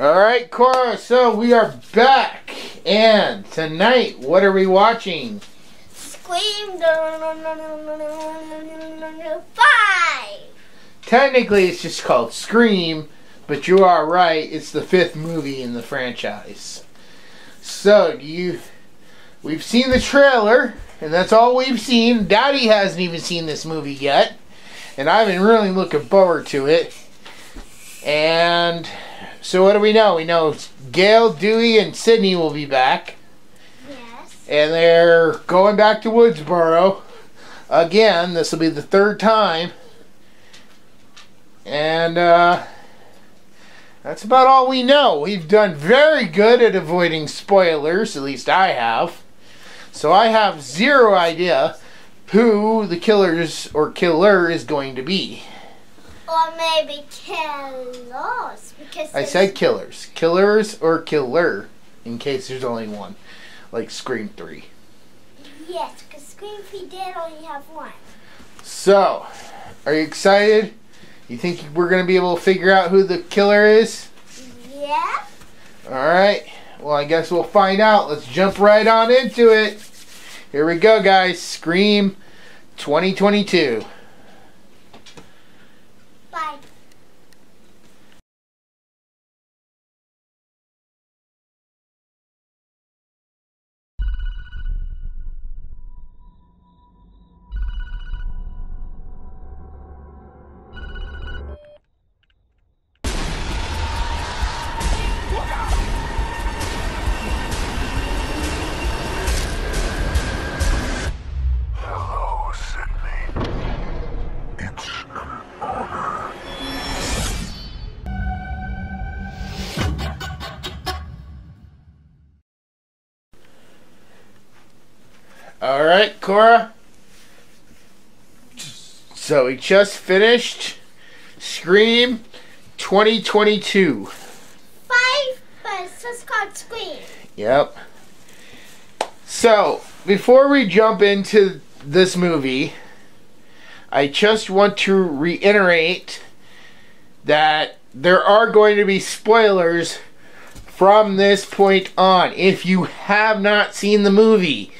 Alright, Cora, so we are back. And tonight, what are we watching? Scream 5! Technically, it's just called Scream, but you are right, it's the 5th movie in the franchise. So, we've seen the trailer, and that's all we've seen. Daddy hasn't even seen this movie yet, and I've been really looking forward to it. And so what do we know? We know Gail, Dewey, and Sydney will be back. Yes. And they're going back to Woodsboro. Again, this will be the 3rd time. And that's about all we know. We've done very good at avoiding spoilers, at least I have. So I have zero idea who the killers or killer is going to be. Or maybe killers. Because I said killers. Killers or killer, in case there's only one. Like Scream 3. Yes, because Scream 3 did only have one. So, are you excited? You think we're going to be able to figure out who the killer is? Yeah. Alright. Well, I guess we'll find out. Let's jump right on into it. Here we go, guys. Scream 2022. Bye. Hello, Sydney. It's an honor. Alright, Cora. So we just finished Scream 2022. 5, but it's just called Scream. Yep. So, before we jump into this movie, I just want to reiterate that there are going to be spoilers from this point on. If you have not seen the movie,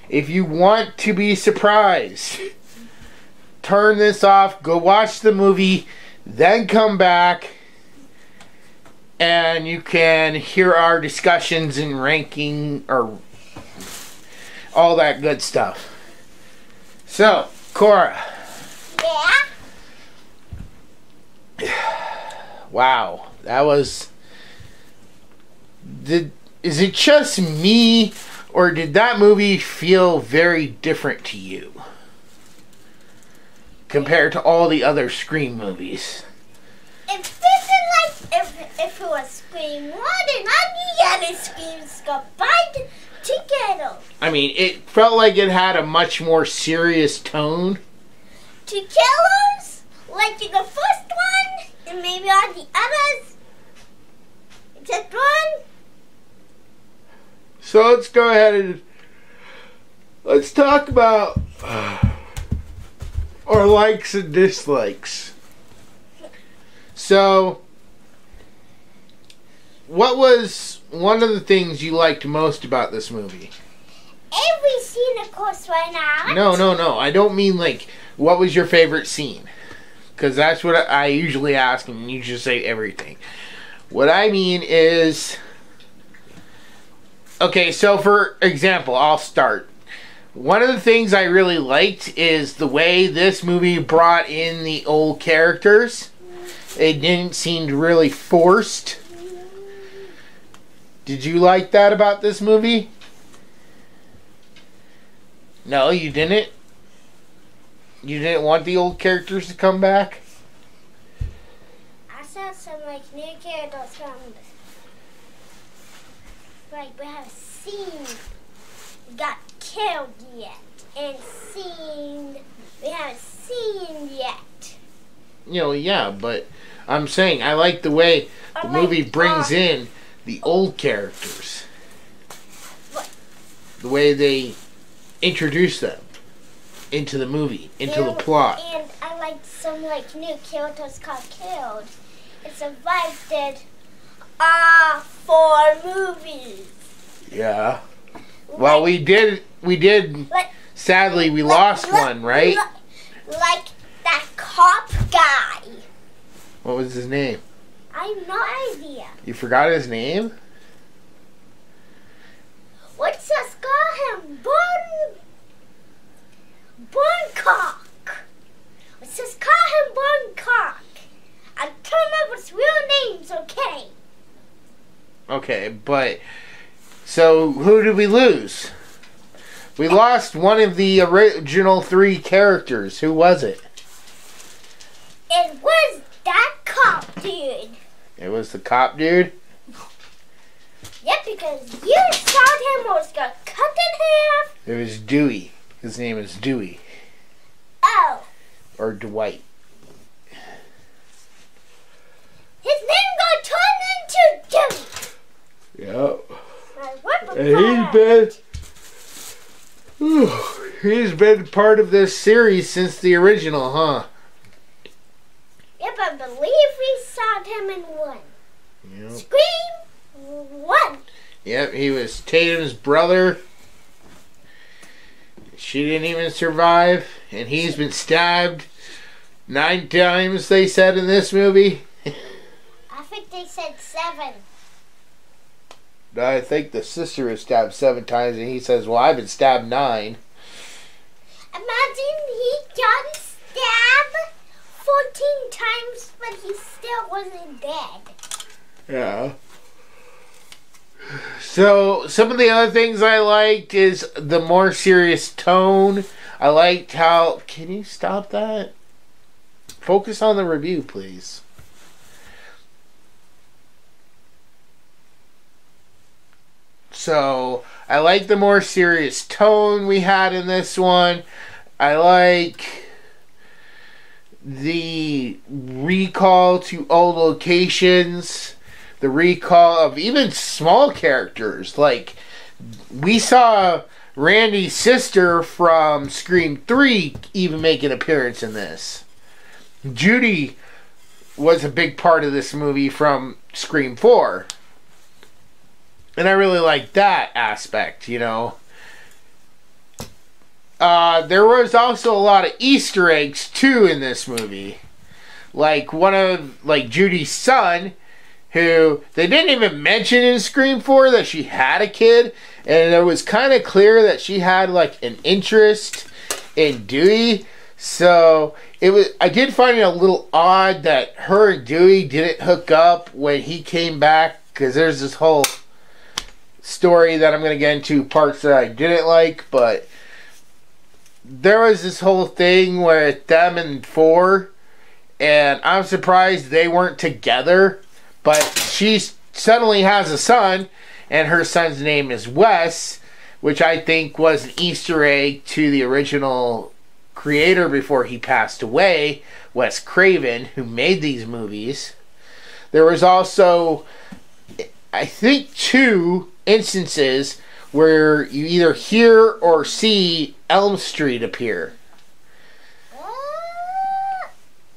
if you want to be surprised, turn this off, go watch the movie, then come back, and you can hear our discussions and ranking, or all that good stuff. So, Cora. Yeah? Wow, that was... Is it just me, or did that movie feel very different to you compared to all the other Scream movies? It feels like if it was Scream 1 and all the other Screams combined together. I mean, it felt like it had a much more serious tone. Two killers, like in the first one, and maybe all the others, except one. So let's go ahead and let's talk about our likes and dislikes. So, what was one of the things you liked most about this movie? Every scene, of course, right now. No. I don't mean like, what was your favorite scene? Because that's what I usually ask, and you just say everything. What I mean is... Okay, so for example, I'll start. One of the things I really liked is the way this movie brought in the old characters. It didn't seem really forced. Did you like that about this movie? No, you didn't? You didn't want the old characters to come back? I saw some like new characters come. Like we haven't seen got killed yet, and we haven't seen yet. You know, yeah, but I'm saying I like the way the movie brings in the old characters. What? The way they introduce them into the movie, into the plot. And I like some like new characters got killed and survived 4 movies. Yeah. Well, we did. Sadly, we lost one, right? Like that cop guy. What was his name? I have no idea. You forgot his name? Let's just call him Boncock. Let's just call him Boncock. And tell him his real name's okay. Okay, but so who did we lose? We lost one of the original 3 characters. Who was it? It was that cop dude. It was the cop dude? Yep, because you saw him was got cut in half. It was Dewey. His name is Dewey. Oh. Or Dwight. His name got turned into Dewey. Yep. And he's been part of this series since the original, huh? Yep, I believe we saw him in 1. Yep. Scream 1. Yep, he was Tatum's brother. She didn't even survive, and he's been stabbed 9 times, they said in this movie. I think they said 7. I think the sister was stabbed 7 times, and he says, well, I've been stabbed 9. Imagine he got stabbed 14 times, but he still wasn't dead. Yeah. So, some of the other things I liked is the more serious tone. I liked how... Can you stop that? Focus on the review, please. So, I like the more serious tone we had in this one. I like the recall to old locations. The recall of even small characters. Like, we saw Randy's sister from Scream 3 even make an appearance in this. Judy was a big part of this movie from Scream 4. And I really like that aspect, you know. There was also a lot of Easter eggs, too, in this movie. Like, Judy's son, who they didn't even mention in Scream 4 that she had a kid. And it was kind of clear that she had, like, an interest in Dewey. So, I did find it a little odd that her and Dewey didn't hook up when he came back. Because there's this whole story that I'm going to get into, parts that I didn't like, but there was this whole thing with them and 4, and I'm surprised they weren't together, but she suddenly has a son, and her son's name is Wes, which I think was an Easter egg to the original creator before he passed away, Wes Craven, who made these movies. There was also, I think, 2 instances where you either hear or see Elm Street appear.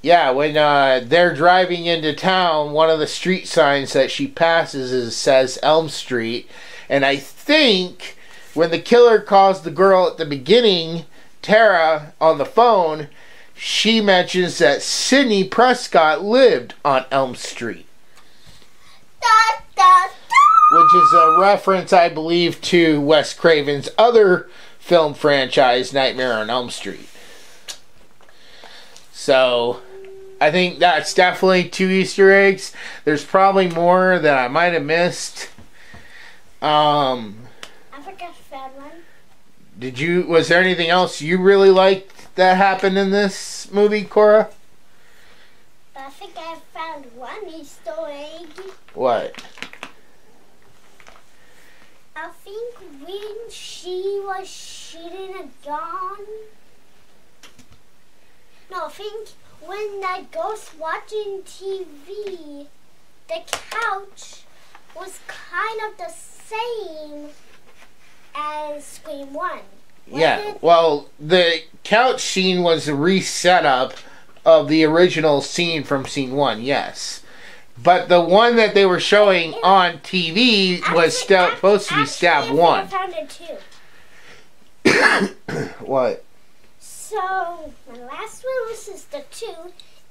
Yeah, when they're driving into town, one of the street signs that she passes says Elm Street. And I think when the killer calls the girl at the beginning, Tara, on the phone, she mentions that Sidney Prescott lived on Elm Street. Which is a reference, I believe, to Wes Craven's other film franchise, Nightmare on Elm Street. So, I think that's definitely 2 Easter eggs. There's probably more that I might have missed. I think I found one. Was there anything else you really liked that happened in this movie, Cora? I think I found one Easter egg. What? I think when she was shooting a gun. No, I think when that ghost watching TV, the couch was kind of the same as Scream 1. Yeah, well, the couch scene was a reset up of the original scene from Scene 1, yes. But the one that they were showing on TV was supposed to be stab 1. I found it too. What? So, my last one was just the 2.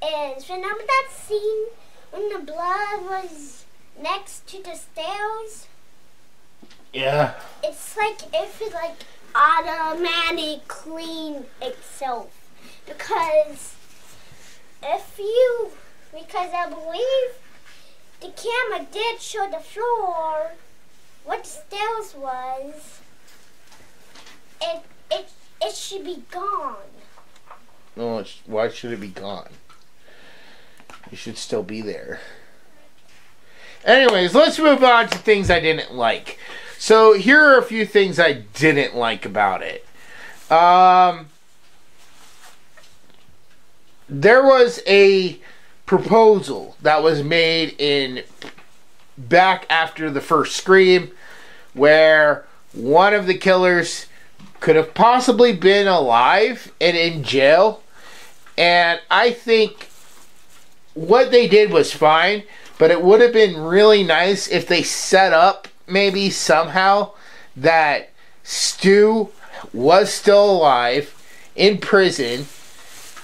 Is remember that scene when the blood was next to the stairs? Yeah. It's like if it like automatically clean itself. Because I believe the camera did show the floor what the stairs was. It should be gone. No, why should it be gone? It should still be there. Anyways, let's move on to things I didn't like. So here are a few things I didn't like about it. There was a proposal that was made back after the first Scream where one of the killers could have possibly been alive and in jail. And I think what they did was fine, but it would have been really nice if they set up maybe somehow that Stu was still alive in prison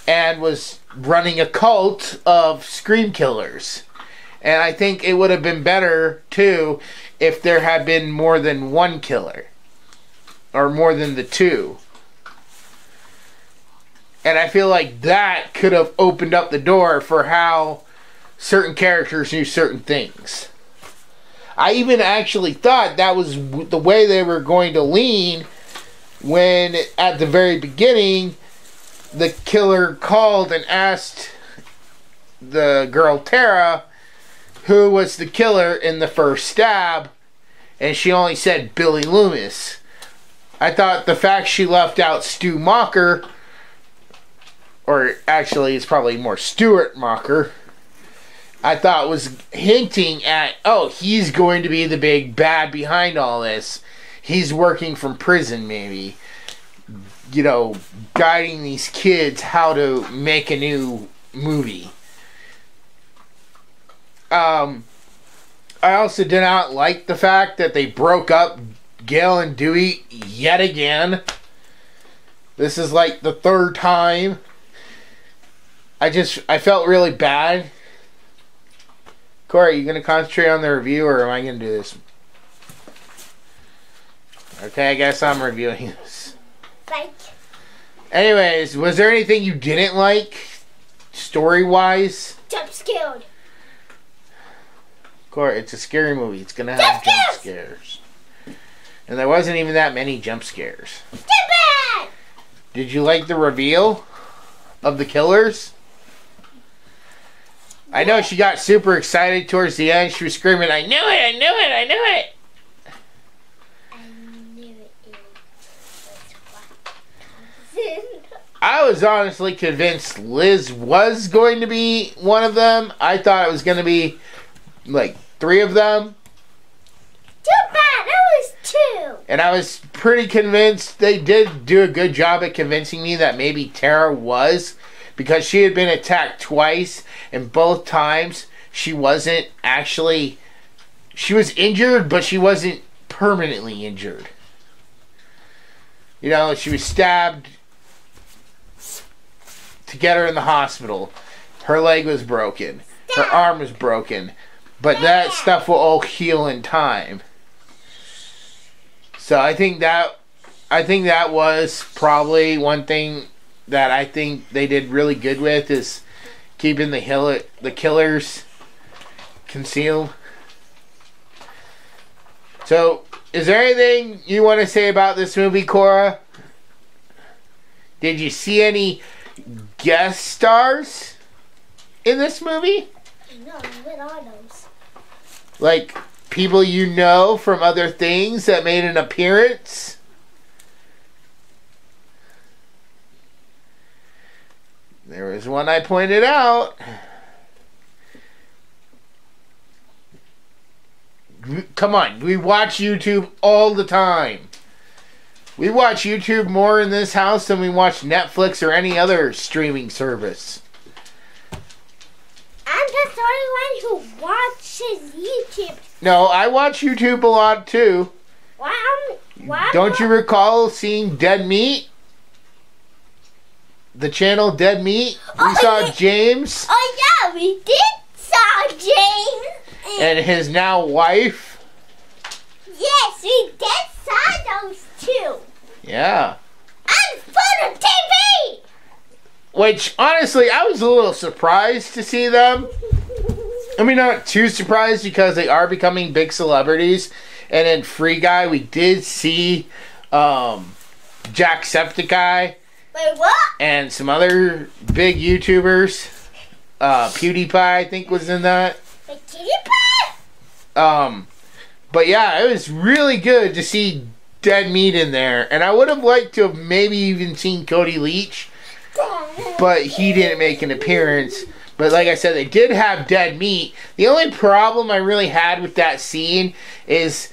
and was running a cult of Scream killers. And I think it would have been better too if there had been more than one killer or more than the 2. And I feel like that could have opened up the door for how certain characters knew certain things. I even actually thought that was the way they were going to lean when, at the very beginning, the killer called and asked the girl Tara who was the killer in the first stab, and she only said Billy Loomis. I thought the fact she left out Stu Mocker, or actually it's probably more Stuart Mocker, I thought was hinting at, oh, he's going to be the big bad behind all this. He's working from prison, maybe. You know, guiding these kids how to make a new movie. I also did not like the fact that they broke up Gail and Dewey yet again. This is like the 3rd time. I felt really bad. Corey, are you going to concentrate on the review, or am I going to do this? Okay, I guess I'm reviewing this. Like. Anyways, was there anything you didn't like, story-wise? Jump scared. Corey, it's a scary movie. It's going to have jump scares. And there wasn't even that many jump scares. Get back! Did you like the reveal of the killers? I know she got super excited towards the end. She was screaming, I knew it, I knew it, I knew it. I knew it. I was honestly convinced Liz was going to be one of them. I thought it was going to be like 3 of them. Too bad, it was 2. And I was pretty convinced they did do a good job at convincing me that maybe Tara was, because she had been attacked twice, and both times she wasn't actually, she was injured, but she wasn't permanently injured. You know, she was stabbed to get her in the hospital. Her leg was broken. Her arm was broken. But that stuff will all heal in time. So I think that was probably one thing that I think they did really good with, is keeping the killers concealed. So, is there anything you want to say about this movie, Cora? Did you see any guest stars in this movie? No, what are those? Like people you know from other things that made an appearance? There was one I pointed out. Come on, we watch YouTube all the time. We watch YouTube more in this house than we watch Netflix or any other streaming service. I'm just the only one who watches YouTube. No, I watch YouTube a lot too. Why? Don't you recall seeing Dead Meat? The channel Dead Meat? We saw James. Oh yeah, we did saw James. And his now wife. Yes, we did saw those two. Yeah. On Photo TV! Which, honestly, I was a little surprised to see them. I mean, not too surprised because they are becoming big celebrities. And in Free Guy, we did see Jacksepticeye. Wait, what? And some other big YouTubers. PewDiePie, I think, was in that. Wait, PewDiePie? But yeah, it was really good to see Dead Meat in there. And I would have liked to have maybe even seen Cody Leach. But he didn't make an appearance. But like I said, they did have Dead Meat. The only problem I really had with that scene is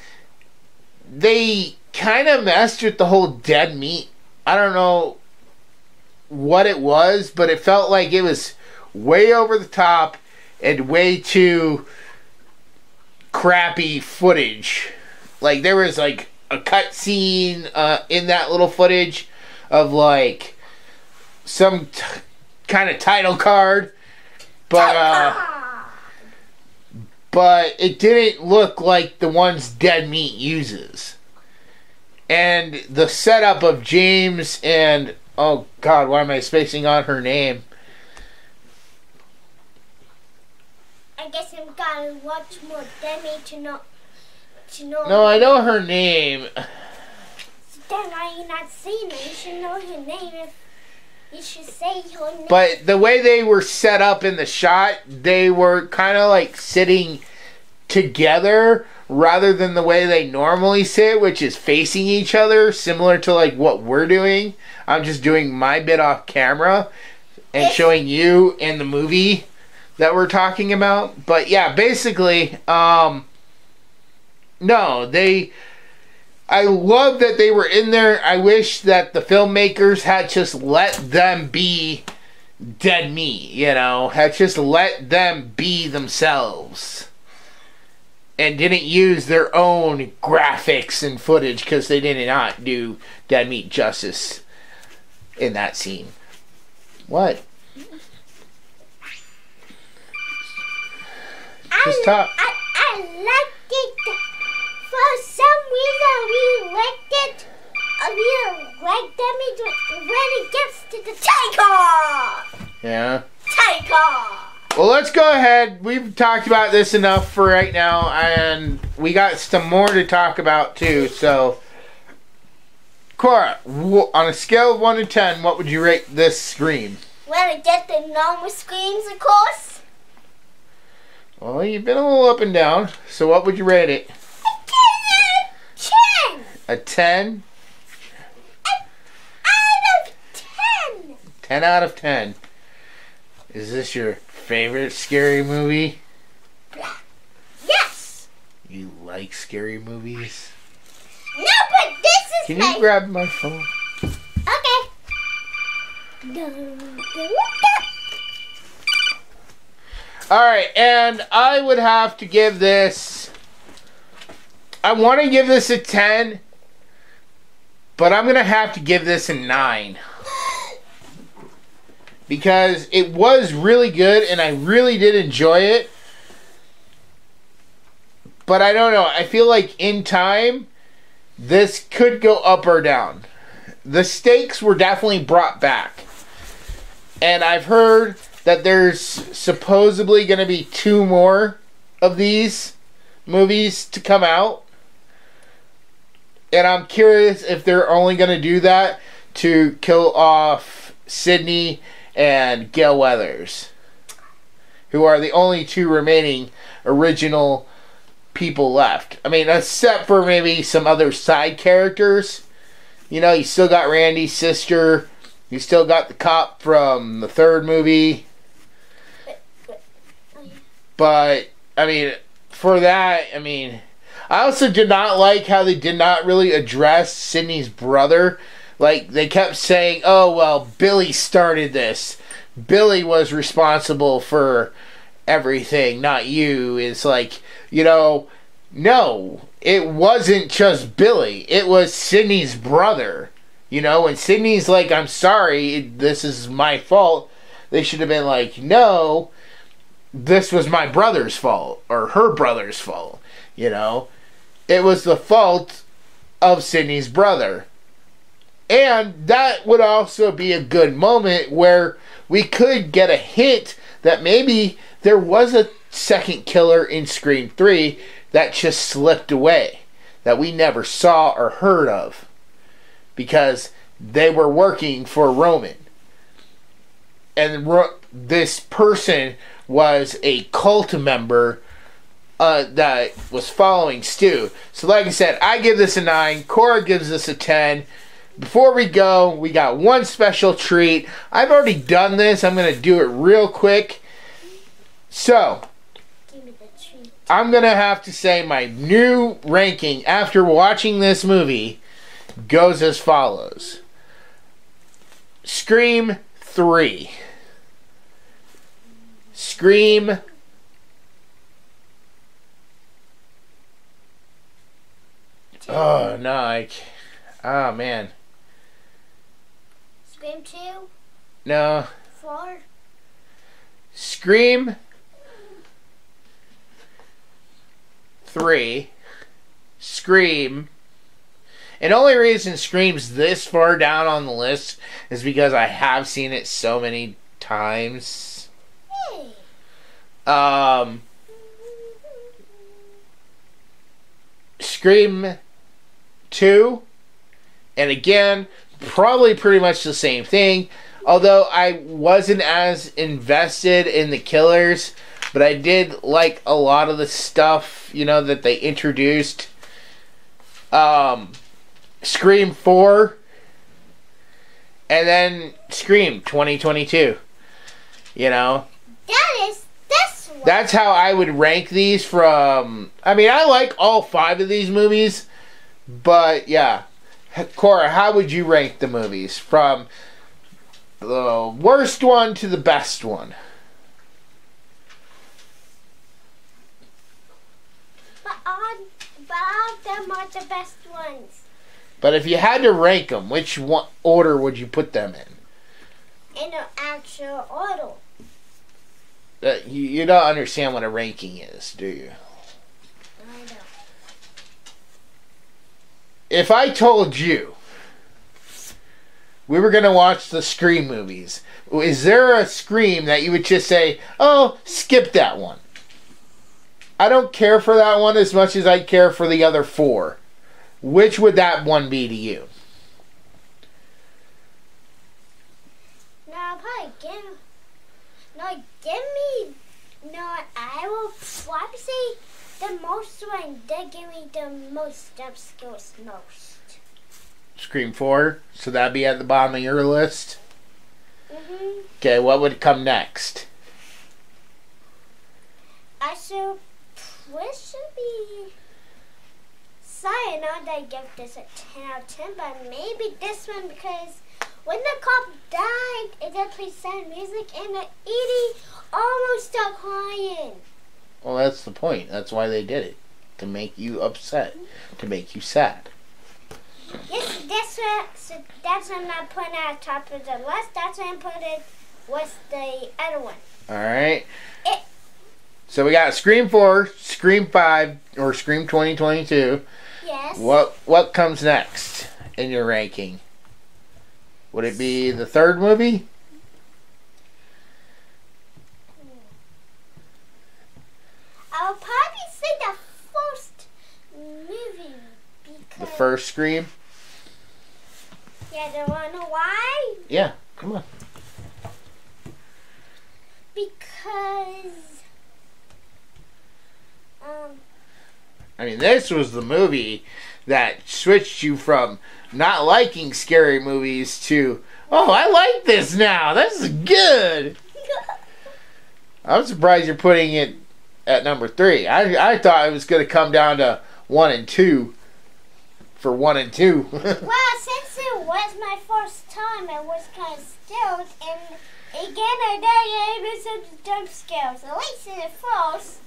they kind of messed with the whole Dead Meat. I don't know what it was, but it felt like it was way over the top and way too crappy footage. Like there was like a cut scene in that little footage of like some kind of title card, but it didn't look like the ones Dead Meat uses. And the setup of James and oh god, why am I spacing on her name? I guess I'm gonna watch more Dead Meat to know. No, I know her name. Then why are you not saying it? You should know her name. If you should say her name. But the way they were set up in the shot, they were kind of like sitting together rather than the way they normally sit, which is facing each other, similar to like what we're doing. I'm just doing my bit off camera and showing you in the movie that we're talking about. But yeah, basically, no, I love that they were in there. I wish that the filmmakers had just let them be Dead Meat, you know, had just let them be themselves and didn't use their own graphics and footage, because they did not do Dead Meat justice in that scene. What? Just talk. I liked it. For some reason, we liked it. We like Dead Meat when it gets to the takeoff. Yeah. Takeoff. Well, let's go ahead. We've talked about this enough for right now, and we got some more to talk about too. So, Cora, on a scale of 1 to 10, what would you rate this scream? When I get the normal screams, of course. Well, you've been a little up and down. So, what would you rate it? A 10? Out of 10. 10 out of 10. Is this your favorite scary movie? Yes. You like scary movies? No, but this is Can you grab my phone? Okay. Alright, and I would have to give this... I want to give this a 10, but I'm going to have to give this a 9. Because it was really good, and I really did enjoy it. But I don't know. I feel like in time, this could go up or down. The stakes were definitely brought back. And I've heard that there's supposedly going to be 2 more of these movies to come out. And I'm curious if they're only going to do that to kill off Sydney and Gale Weathers, who are the only 2 remaining original people left. I mean, except for maybe some other side characters. You know, you still got Randy's sister. You still got the cop from the 3rd movie. But, I mean, for that, I mean... I also did not like how they did not really address Sydney's brother. Like, they kept saying, oh, well, Billy started this. Billy was responsible for everything, not you. It's like, you know, no, it wasn't just Billy. It was Sydney's brother. You know, and Sydney's like, I'm sorry, this is my fault. They should have been like, no, this was my brother's fault, or her brother's fault. You know, it was the fault of Sydney's brother. And that would also be a good moment where we could get a hint that maybe there was a second killer in Scream 3 that just slipped away, that we never saw or heard of, because they were working for Roman. And this person was a cult member that was following Stu. So like I said, I give this a 9. Cora gives this a 10. Before we go, we got one special treat. I've already done this. I'm going to do it real quick. So, Give me the treat. I'm going to have to say my new ranking after watching this movie goes as follows. Scream 3. Scream. Oh, no. Oh, man. Scream 2. No. 4. Scream 3. Scream. And the only reason Scream's this far down on the list is because I have seen it so many times. Hey. Scream 2. And again, probably pretty much the same thing. Although I wasn't as invested in the killers, but I did like a lot of the stuff, you know, that they introduced. Scream 4, and then Scream 2022. You know? That is this one. That's how I would rank these from... I mean, I like all 5 of these movies, but yeah. Cora, how would you rank the movies from the worst one to the best one? But all of them are the best ones. But if you had to rank them, which order would you put them in? In an actual order. You don't understand what a ranking is, do you? I don't. If I told you we were going to watch the Scream movies, is there a Scream that you would just say, oh, skip that one? I don't care for that one as much as I care for the other 4. Which would that one be to you? No, probably give me. No, I will probably say the most one. They give me the most jump scares most. Scream 4? So that'd be at the bottom of your list? Mm-hmm. Okay, what would come next? I should be. Sorry, not that I give this a 10 out of 10, but maybe this one, because when the cop died, it did play sad music and the Edie almost stopped crying. Well, that's the point. That's why they did it. To make you upset. To make you sad. Yes, that's what I'm not putting at the top of the list. That's what I'm putting with the other one. Alright. So we got Scream 4, Scream 5, or Scream 2022. Yes. What comes next in your ranking? Would it be the third movie? I'll probably say the first movie. Because The first Scream? Yeah, do you want to know why? Yeah, come on. Because I mean, this was the movie that switched you from not liking scary movies to, oh, I like this now. This is good. I'm surprised you're putting it at number 3. I thought it was going to come down to 1 and 2 for 1 and 2. well, since it was my first time, I was kind of scared, and Again, I missed some jump scares. At least in the first.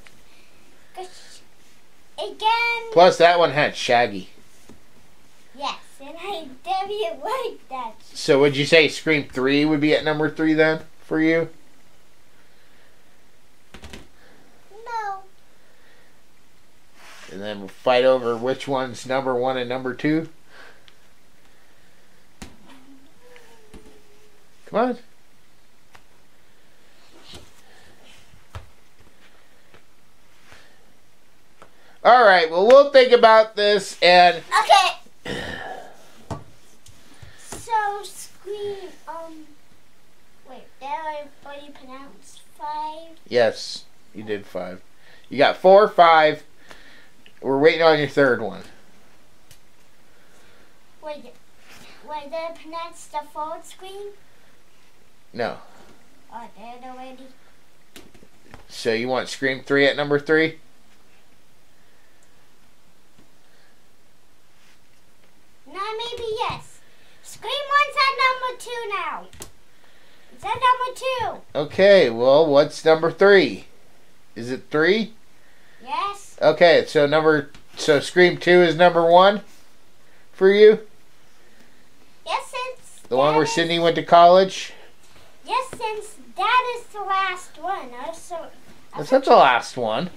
Again. Plus, that one had Shaggy. Yes, and I didn't like that. So, would you say Scream 3 would be at number 3 then for you? No. And then we'll fight over which one's number 1 and number 2. Come on. Alright, well, we'll think about this and... Okay. So, Scream, wait, did I already pronounce 5? Yes, you did 5. You got 4, 5. We're waiting on your third one. Wait, did I pronounce the fourth Scream? No. Oh, did already? So you want Scream 3 at number 3? No, maybe yes. Scream 1's at number 2 now. It's at number 2. Okay, well, what's number 3? Is it 3? Yes. Okay, so Scream 2 is number 1 for you? Yes, since The one where Sydney went to college? Yes, since that is the last one. That's not the last one.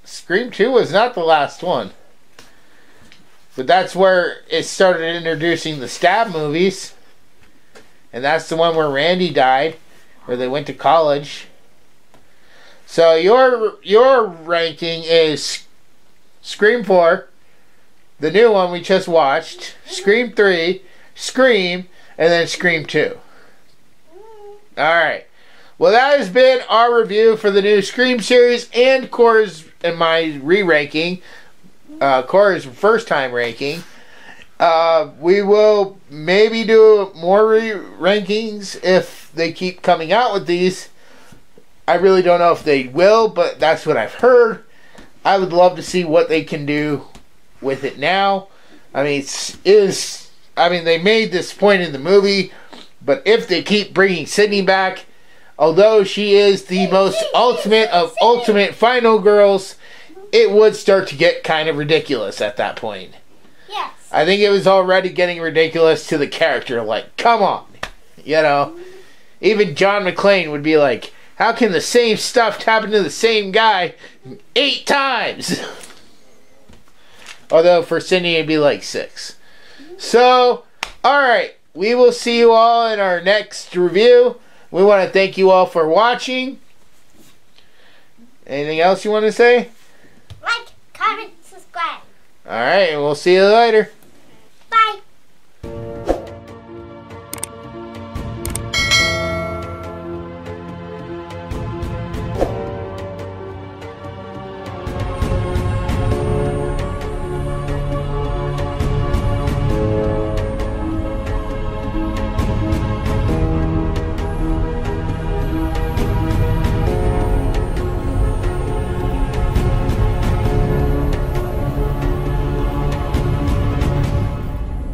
Scream 2 was not the last one. But that's where it started introducing the stab movies. And that's the one where Randy died, where they went to college. So your ranking is Scream 4, the new one we just watched, Scream 3, Scream, and then Scream 2. Alright. Well, that has been our review for the new Scream series and Cora's and my re-ranking. Cora's first time ranking. We will maybe do more re-rankings if they keep coming out with these. I really don't know if they will, but that's what I've heard. I would love to see what they can do with it now. I mean, they made this point in the movie, but if they keep bringing Sydney back, although she is the most ultimate of ultimate final girls, it would start to get kind of ridiculous at that point. Yes. I think it was already getting ridiculous to the character. Like, come on. You know? Even John McClane would be like, how can the same stuff happen to the same guy 8 times? Although for Sydney it'd be like 6. So, alright. We will see you all in our next review. We want to thank you all for watching. Anything else you want to say? Like, comment, subscribe. Alright, and we'll see you later.